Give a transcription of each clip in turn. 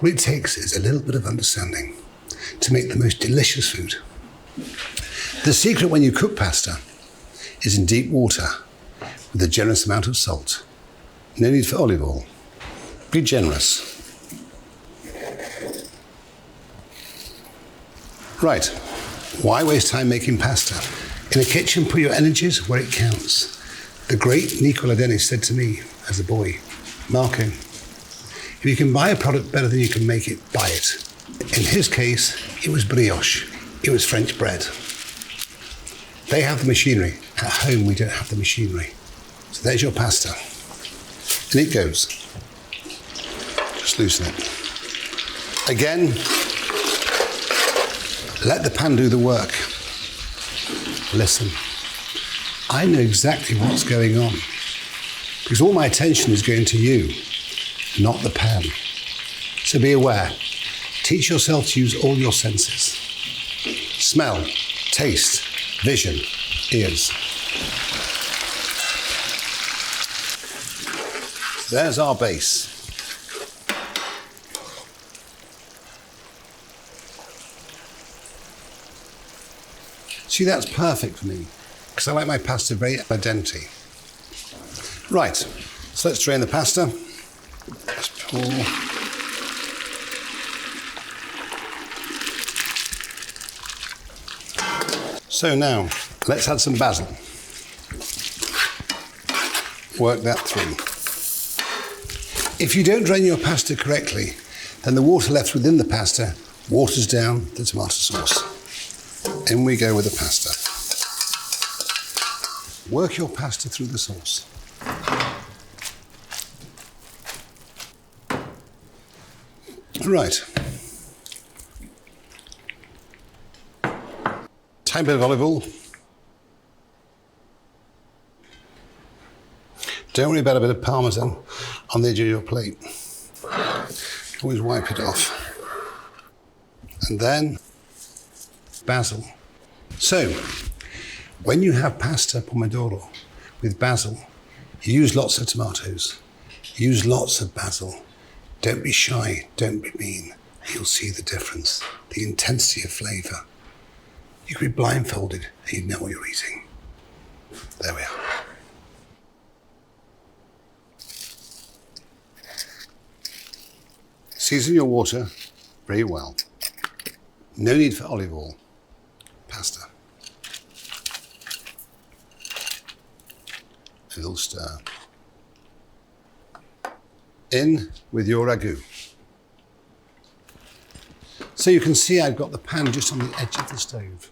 What it takes is a little bit of understanding to make the most delicious food. The secret when you cook pasta is in deep water with a generous amount of salt. No need for olive oil. Be generous. Right, why waste time making pasta? In a kitchen, put your energies where it counts. The great Nicola Dennis said to me as a boy, Marco, if you can buy a product better than you can make it, buy it. In his case, it was brioche. It was French bread. They have the machinery. At home, we don't have the machinery. So there's your pasta. And it goes. Just loosen it. Again, let the pan do the work. Listen. I know exactly what's going on because all my attention is going to you, not the pan. So be aware. Teach yourself to use all your senses. Smell, taste, vision, ears. There's our base. See, that's perfect for me because I like my pasta very al dente. Right, so let's drain the pasta. Let's pour. So now, let's add some basil. Work that through. If you don't drain your pasta correctly, then the water left within the pasta waters down the tomato sauce. In we go with the pasta. Work your pasta through the sauce. Right. Tiny bit of olive oil. Don't worry about a bit of parmesan on the edge of your plate. Always wipe it off. And then basil. So, when you have pasta pomodoro with basil, use lots of tomatoes, use lots of basil. Don't be shy, don't be mean. You'll see the difference, the intensity of flavour. You could be blindfolded and you'd know what you're eating. There we are. Season your water very well. No need for olive oil. Pasta. A little stir. In with your ragu. So you can see I've got the pan just on the edge of the stove.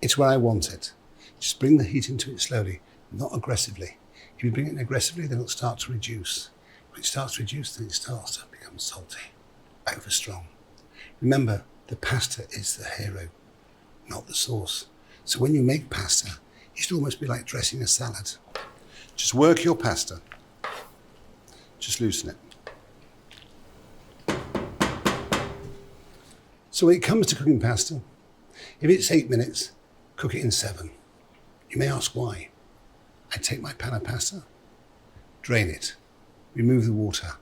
It's where I want it. Just bring the heat into it slowly, not aggressively. If you bring it in aggressively, then it'll start to reduce. When it starts to reduce, then it starts to become salty, over strong. Remember, the pasta is the hero, not the sauce. So when you make pasta, it should almost be like dressing a salad. Just work your pasta. Just loosen it. So when it comes to cooking pasta, if it's 8 minutes, cook it in 7. You may ask why. I take my pan of pasta, drain it, remove the water,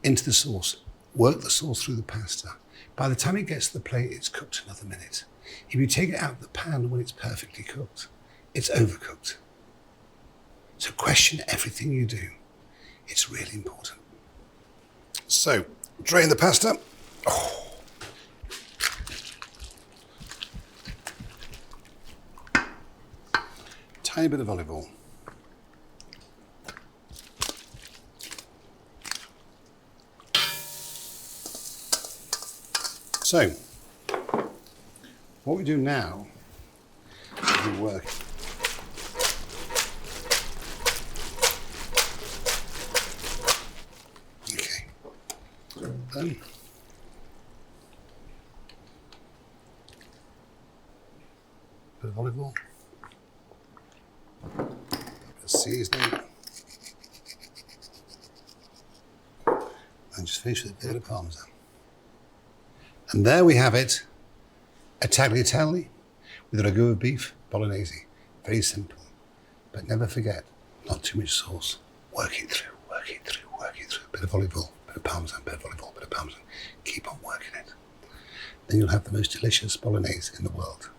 into the sauce, work the sauce through the pasta. By the time it gets to the plate, it's cooked another minute. If you take it out of the pan when it's perfectly cooked, it's overcooked. So question everything you do. It's really important. So, drain the pasta. Oh. Tiny bit of olive oil. So, what we do now is we work. Okay. Then bit of olive oil. Seasoning, and just finish with a bit of parmesan. And there we have it, a tagliatelle with a ragu of beef bolognese. Very simple, but never forget, not too much sauce. Work it through, work it through, work it through. A bit of olive oil, bit of parmesan, bit of olive oil, bit of Parmesan. Keep on working it. Then you'll have the most delicious bolognese in the world.